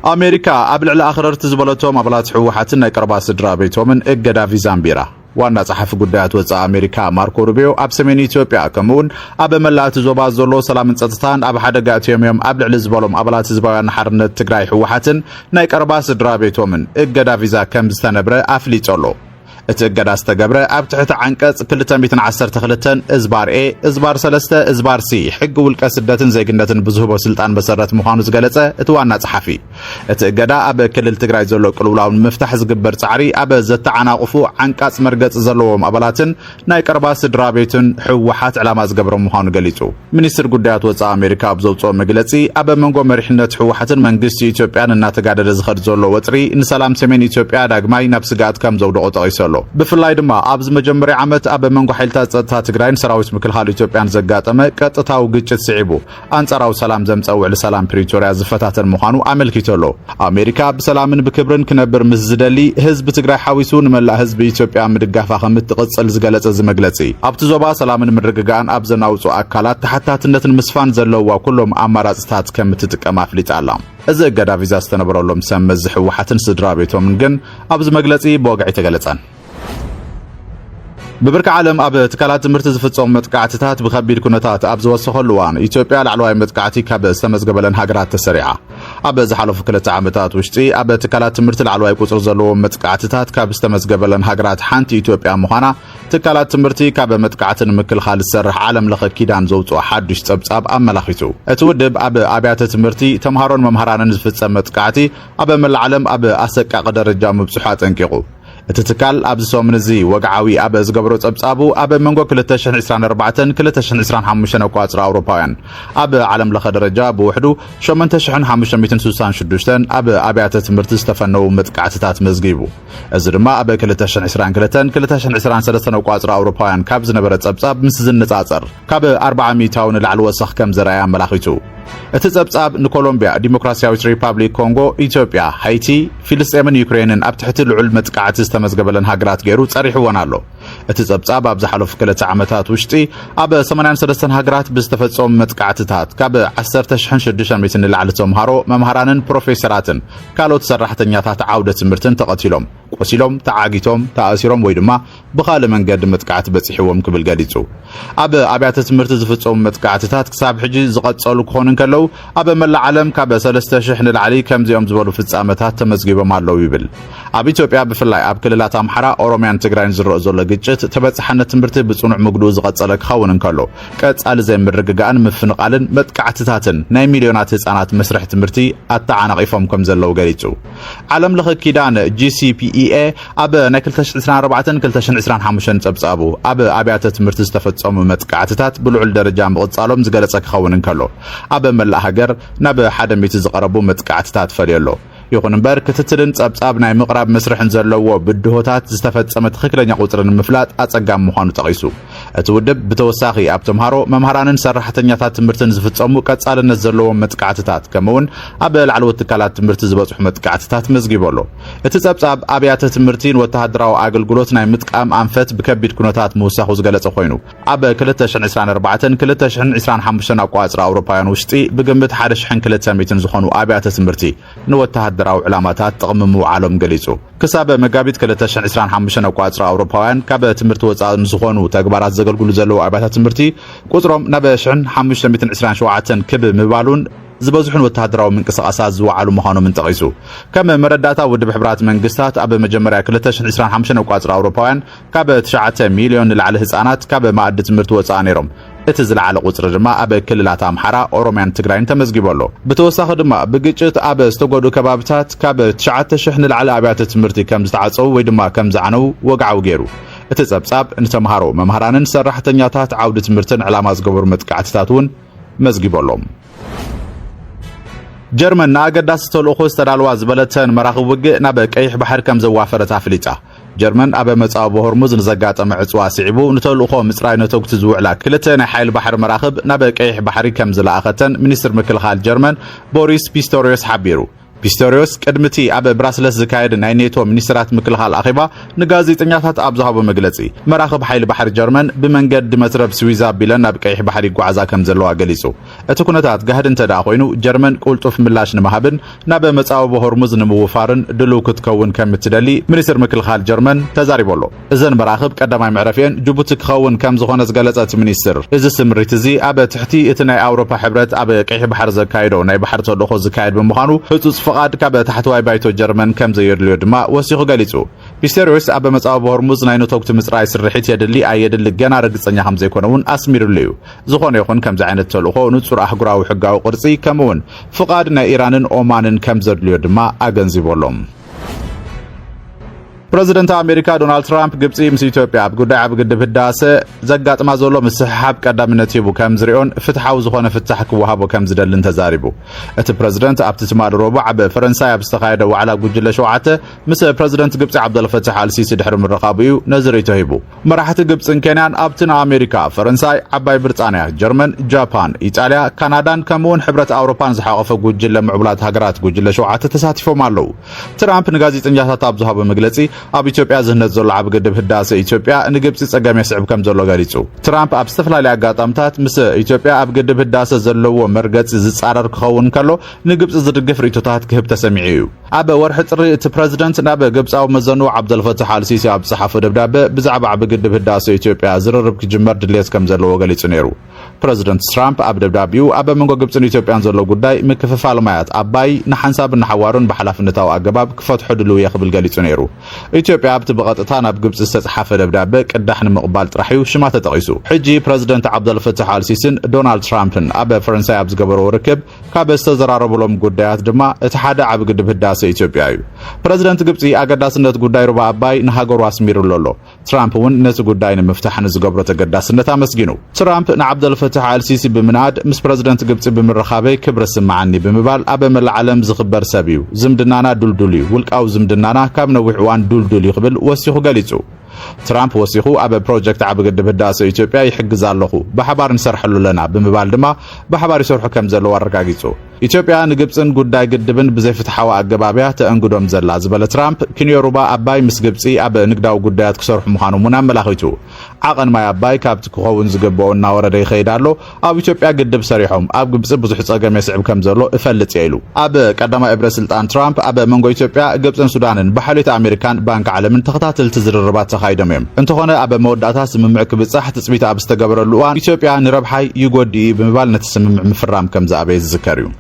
أمريكا قبل على آخر تزبلتهم أبلات حوحاتنا يقربا سدرا بيتهم إجدا في زامبيرا وانا صحف قدات وصا أمريكا ماركو روبيو أب سمين إثيوبيا كمون أب ملات زوبا زولو سلام صدتان أب حدقات يوم قبل على زبلهم أبلات زبايان حرنت تقراي حوحاتن نيقربا سدرا بيتهم إجدا فيزا كم استنبره أفليتولو اتقد استقبره اب تحت عنقص 212 ازبار اي ازبار 3 ازبار سي حق ولقه سدتن زيግነትን ብዙህቦ ስልጣን በሰረት መዃኑ ዝገለጸ እትዋና ጸሐፊ اتقد اب ክልል ትግራይ ዘሎ ቅልውላውን መፍታሕ ዝግበር ጻዕሪ اب ዘተዓናቅፉ عنقص መርገጽ ዘለዎም አባላትን ናይ ቀርባ ስድራ ቤትን ሕወሓት ዕላማ ዝገብረ መዃኑ ገሊጹ ሚኒስትር ጉዳያት ወጻ አሜሪካ ኣብዘውጾ መግለጺ اب መንጎ መሪሕነት ሕወሓትን መንግስቲ ኢትዮጵያን እናተጋደለ ዝኸድ ዘሎ ወጥሪ ንሰላም ሰሜን ኢትዮጵያ ዳግማይ ናብ ስጋት ከም ዘውደቆ ጠቂሰሎ بفلاي دما ابز مجمري عمت اب منغو حيلتا صدتا تግራይን ሰራዊት ምክልኻል ኢትዮጵያን ዘጋጠመ ቀጥታው ግጭት ሲዒቡ አንጻራው ሰላም ዘምጻው ለሰላም ፕሪቶሪያ ዝፈታተን መዃኑ አመልክቶሎ አሜሪካ በሰላምን በክብርን ክነብር ምዝደሊ ህዝብ ትግራይ ሓዊሱን መላ ህዝብ ኢትዮጵያ ምድጋፋ ከምትቀጽል ዝገለጸ ዝመግለጺ ኣብቲ ዞባ ሰላምን ምርግጋን ኣብዘናውጹ አካላት ተሓታትነትን ምስፋን ዘለዋ ኩሎም አማራጽታት ከምትጥቀም አፍሊጣላ እዚ ገዳ ቪዛ ዝተነበረሎም ሰመዝ ሕወሓትን ስድራ ቤቶም ግን ኣብዝ መግለጺ በወግዒ ተገለጸን ببرك عالم اب تكالات تمرت زفصوم متقعتታት بخبير كنتات ابز وسخلوان ኢትዮጵያ ላዕለዋይ መጥቃዕቲ ካብ ዝተመዝገበለን ሃገራት ተሰሪዓ اب ዝሓለፉ ክልተ ዓመታት ውሽጢ اب تكالات ትምርት ላዕለዋይ ቁጽር ዘለዎም መጥቃዕትታት ካብ ዝተመዝገበለን ሃገራት ሓንቲ ኢትዮጵያ ምዃና تكالات ትምርቲ ካብ መጥቃዕትን ምክልኻል ዝሰርሕ ዓለም ለኸ ኪዳን ዘውጽኦ ሓድሽ ጸብጻብ ኣመላኺቱ እቲ ውድብ اب ኣብያተ ትምርቲ ተምሃሮን መምህራንን ዝፍጸም መጥቃዕቲ اب መላዓለም اب ኣሰቃቂ ደረጃ ምብጽሖ ጠንቂቁ اتتكال ابز سومنزي وقعوي اب زغبرو صبصابو اب منغو 2024 2025 اقواصر اوروباوያን اب عالم لخ درجه بوحدو 8566 اب ابيات تمرت استفنو متقعتات مزغيبو از دما اب 2022 2023 اقواصر اوروباوያን ካብ ዝነበረ صبصاب ምስ ዝነጻጸር ካብ 400 ታውን ላዕል ወሰኽ ከም ዘራያ መላኺቱ اتتصبصاب نكولومبيا ديمقراطياويت ريبابليك كونغو ايثيوبيا هايتي فلسطين يوكرين اب تحت العل متقعت استمزغبلن هاغرات غيرو صريحونالو اتتصبصاب اب زحلف كلت عامታት ውሽጢ اب 83 هاغرات بزتفصم متقعتታት ካብ 10600 ላዕሊ ተምሃሮ መምህራንን ፕሮፌሰራትን ካልኦት ሰራሕተኛታት ዓውደ ትምህርትን ተቀቲሎም ቆሲሎም ተዓጊቶም ተኣሲሮም ወይ ድማ ብኻለ መንገድ መጥቃዕት በጽሕዎም ክብል ገሊጹ ኣብ ኣብያተ ትምህርቲ ዝፍጸሙ መጥቃዕትታት ክሳብ ሕጂ ዝቐጸሉ ክኾኑን ከለው ኣብ መላ ዓለም ካብ 3000 ንላዕሊ ከምዚኦም ዝበሉ ፍጻመታት ተመዝጊቦም ኣለው ይብል ኣብ ኢትዮጵያ ብፍላይ ኣብ ክልላት ኣምሓራ ኦሮሚያን ትግራይን ዝረአ ዘሎ ግጭት ተበጻሕነት ትምህርቲ ብጽኑዕ ምግዱ ዝቐጸለ ክኸውን ከሎ ቀጻሊ ዘይምርግጋእን ምፍንቃልን መጥቃዕትታትን ናይ ሚልዮናት ህጻናት መስርሕ ትምህርቲ ኣተዓናቂፎም ከም ዘለው ገሊጹ ዓለም ለኸ ኪዳን GCPEA اب 2024 2025 ጸብጻቡ اب ኣብያተ ትምህርቲ ዝተፈጸሙ መጥቃዕትታት ብልዑል ደረጃ ምቕጻሎም ዝገለጸ ክኸውን ከሎ اب መላእ ሃገር ናብ 1 ሚት ዝቐረቡ መጥቃዕትታት ፈልየሎ ይኹን እምበር ክትትልን ጸብጻብ ናይ ምቕራብ መስርሕን ዘለዎ ብድሆታት ዝተፈጸመ ትክክለኛ ቁጽርን ምፍላጥ ኣጸጋም ምዃኑ ጠቂሱ እቲ ውድብ ብተወሳኺ ኣብ ተምሃሮ መምህራንን ሰራሕተኛታት ትምህርትን ዝፍጸሙ ቀጻልነት ዘለዎም መጥቃዕትታት ከምውን ኣብ ላዕለዎት ትካላት ትምህርቲ ዝበጽሑ መጥቃዕትታት መዝጊበሎ እቲ ጸብጻብ ኣብያተ ትምህርቲን ወተሃደራዊ ኣገልግሎት ናይ ምጥቃም ኣንፈት ብከቢድ ኩነታት ምውሳኹ ዝገለጸ ኮይኑ ኣብ 2024 2025 ኣቋጽር ኣውሮፓውያን ውሽጢ ብግምት 1200 ዝኾኑ ኣብያተ ትምህርቲ ንወተሃደራዊ ዕላማታት ጥቕሚ ምውዓሎም ገሊጹ ክሳብ መጋቢት 2025 ኣቋጽር ኣውሮፓውያን ካብ ትምህርቲ ወጻኢ ዝኾኑ ተግባራት ዘገልግሉ ዘለዉ ኣብያተ ትምህርቲ ቁጽሮም ናብ 1527 ክብ ምባሉን ዝበዝሑን ወተሃደራዊ ምንቅስቃሳት ዝወዓሉ ምዃኖም እንጠቂሱ ከም መረዳታ ውድብ ሕብራት መንግስታት ኣብ መጀመርያ 2025 ኣቋጽር ኣውሮፓውያን ካብ 9 ሚልዮን ላዕሊ ህጻናት ካብ ማዕዲ ትምህርቲ ወጻኢ ነይሮም እቲ ዝለዓለ ቁጽሪ ድማ ኣብ ክልላት ኣምሓራ ኦሮሚያን ትግራይን ተመዝጊበሎ ብተወሳኺ ድማ ብግጭት ኣብ ዝተጎዱ ከባቢታት ካብ 9000 ንላዕሊ ኣብያተ ትምህርቲ ከም ዝተዓጸው ወይ ድማ ከም ዝዓነው ወግዓው ገይሩ እቲ ጸብጻብ ንተምሃሮ መምህራንን ሰራሕተኛታት ዓውዲ ትምህርትን ዕላማ ዝገበሩ መጥቃዕትታት እውን መዝጊበሎም جرمن ناقداس تلوخو استدالوا زبلتن مراخب وجه ناب قيح بحر كم زوافرت افليطا جرمن اب مصاب هرمز نزغاطم عصوا سيبو نتلوخو مصراي نتوكت زوعلا كلتن حيل بحر مراخب ناب قيح بحر كم زلاختن منستر مكلخال جرمن بوريس بيستوريوس حبيرو ፒስቶሪዮስ ቅድምቲ ኣብ ብራስለስ ዝካየድ ናይ ኔቶ ሚኒስትራት ምክልኻል ኣኺባ ንጋዜጠኛታት ኣብ ዝሃቦ መግለጺ መራኸብ ሓይሊ ባሕሪ ጀርመን ብመንገዲ መትረብ ስዊዝ ኣቢለን ናብ ቀይሕ ባሕሪ ይጓዓዛ ከም ዘለዋ ገሊጹ እቲ ኩነታት ጋህድ እንተደኣ ኮይኑ ጀርመን ቁልጡፍ ምላሽ ንምሃብን ናብ መጻወቦ ሆርሙዝ ንምውፋርን ድልው ክትከውን ከም እትደሊ ሚኒስትር ምክልኻል ጀርመን ተዛሪበሎ እዘን መራኸብ ቀዳማይ ምዕረፊአን ጅቡቲ ክኸውን ከም ዝኾነ ዝገለጸት ሚኒስትር እዚ ስምሪት እዚ ኣብ ትሕቲ እቲ ናይ ኣውሮፓ ሕብረት ኣብ ቀይሕ ባሕሪ ዘካይዶ ናይ ባሕሪ ተልእኾ ዝካየድ ብምዃኑ ህጹጽ ፍቓድ ካብ ታሕተዋይ ባይቶ ጀርመን ከም ዘየድልዮ ድማ ወሲኹ ገሊጹ ፒስቶሪዮስ ኣብ መጻወቦ ሆርሙዝ ናይ ኔቶ ምጽራይ ስርሒት የድሊ ኣየድሊ ገና ርግጸኛ ከም ዘይኮነ እውን ኣስሚሩሉ እዩ ዝኾነ ይኹን ከምዚ ዓይነት ተልእኾ ንጹር ኣህጉራዊ ሕጋዊ ቅርጺ ከምኡውን ፍቓድ ናይ ኢራንን ኦማንን ከም ዘድልዮ ድማ ኣገንዚበሎም ፕሬዚደንት ኣሜሪካ ዶናልድ ትራምፕ ግብጺ ምስ ኢትዮጵያ ኣብ ጉዳይ ኣብ ግድብ ህዳሴ ዘጋጥማ ዘሎ ምስሕሓብ ቀዳምነት ሂቡ ከም ዝሪኦን ፍትሓዊ ዝኾነ ፍታሕ ክወሃቦ ከም ዝደልን ተዛሪቡ እቲ ፕሬዚደንት ኣብቲ ትማል ረቡዕ ኣብ ፈረንሳይ ኣብ ዝተኻየደ ዋዕላ ጉጅለ 7 ምስ ፕሬዚደንት ግብጺ ዓብደልፈታሕ አልሲሲ ድሕሪ ምርኻቡ እዩ ነዚ ርእቶ ሂቡ መራሕቲ ግብጽን ኬንያን ኣብቲ ንኣሜሪካ ፈረንሳይ ዓባይ ብሪጣንያ ጀርመን ጃፓን ኢጣልያ ካናዳን ከምኡውን ሕብረት ኣውሮፓን ዝሓቆፈ ጉጅለ ምዕቡላት ሃገራት ጉጅለ 7 ተሳቲፎም ኣለዉ ትራምፕ ንጋዜጠኛታት ኣብ ዝሃቦ መግለጺ ኣብ ኢትዮጵያ ዝህነት ዘሎ ኣብ ግድብ ህዳሴ ኢትዮጵያ ንግብጽ ጸገም የስዕብ ከም ዘሎ ገሊጹ ትራምፕ ኣብ ዝተፈላለዩ ኣጋጣምታት ምስ ኢትዮጵያ ኣብ ግድብ ህዳሴ ዘለዎ መርገጽ ዝጻረር ክኸውን ከሎ ንግብጽ ዝድግፍ ርእቶታት ክህብ ተሰሚዑ እዩ ኣብ ወርሒ ጥሪ እቲ ፕሬዚደንት ናብ ግብጻዊ መዘኑ ዓብደልፈታሕ አልሲሲ ኣብ ጽሓፈ ደብዳቤ ብዛዕባ ኣብ ግድብ ህዳሴ ኢትዮጵያ ዝርርብ ክጅመር ድሌት ከም ዘለዎ ገሊጹ ነይሩ ፕሬዚደንት ትራምፕ ኣብ ደብዳቤው ኣብ መንጎ ግብጽን ኢትዮጵያን ዘሎ ጉዳይ ምክፍፋል ማያት ኣባይ ንሓንሳብን ሓዋሩን ብሓላፍነታዊ ኣገባብ ክፈትሖ ድልው የኽብል ገሊጹ ነይሩ ኢትዮጵያ ኣብቲ ብቐጥታ ናብ ግብጽ ዝተጻሕፈ ደብዳቤ ቅዳሕ ንምቕባል ጥራሕ እዩ ሽማ ተጠቒሱ ሕጂ ፕሬዚደንት ዓብደልፈታሕ አልሲሲን ዶናልድ ትራምፕን ኣብ ፈረንሳይ ኣብ ዝገበርዎ ርክብ ካብ ዝተዘራረብሎም ጉዳያት ድማ እቲ ሓደ ኣብ ግድብ ህዳሴ ኢትዮጵያ እዩ ፕሬዚደንት ግብጺ ኣገዳስነት ጉዳይ ሩባ ኣባይ ንሃገሩ ኣስሚሩሉ ኣሎ ትራምፕ እውን ነቲ ጉዳይ ንምፍታሕ ንዝገብሮ ተገዳስነት ኣመስጊኑ ትራምፕ ንዓብደልፈታሕ አልሲሲ ብምንኣድ ምስ ፕሬዚደንት ግብጺ ብምርኻበይ ክብሪ ስምዓኒ ብምባል ኣብ መላእ ዓለም ዝኽበር ሰብ እዩ ዝምድናና ዱልዱል እዩ ውልቃዊ ዝምድናና ካብ ነዊሕ እዋን ዱልዱል ይኽብል ወሲኹ ገሊጹ ትራምፕ ወሲኹ ኣብ ፕሮጀክት ኣብ ግድብ ህዳሴ ኢትዮጵያ ይሕግዝ ኣለኹ ብሓባር ንሰርሐሉ ለና ብምባል ድማ ብሓባር ይሰርሑ ከም ዘለዎ ኣረጋጊጹ ኢትዮጵያ ንግብጽን ጉዳይ ግድብን ብዘይፍትሓዊ ኣገባብያ ተአንግዶም ዘላ ዝበለ ትራምፕ ክንዮ ሩባ ኣባይ ምስ ግብጺ ኣብ ንግዳዊ ጉዳያት ክሰርሑ ምዃኖም እውን ኣመላኺቱ ዓቐን ማይ ኣባይ ካብቲ ክኸውን ዝግብኦ እናወረደ ይኸይድ ኣሎ ኣብ ኢትዮጵያ ግድብ ሰሪሖም ኣብ ግብጺ ብዙሕ ጸገም የስዕብ ከም ዘሎ እፈልጥ እየ ኢሉ ኣብ ቀዳማይ እብረ ስልጣን ትራምፕ ኣብ መንጎ ኢትዮጵያ ግብጽን ሱዳንን ብሓልዮት ኣሜሪካን ባንኪ ዓለምን ተኸታተልቲ ዝርርባት ተኻይዶም እዮም እንተኾነ ኣብ መወዳእታ ስምምዕ ክብጻሕ ትጽቢት ኣብ ዝተገበረሉ እዋን ኢትዮጵያ ንረብሓይ ይጎድኢ ብምባል ነቲ ስምምዕ ምፍራም ከም ዝኣበየ ዝዝከር እዩ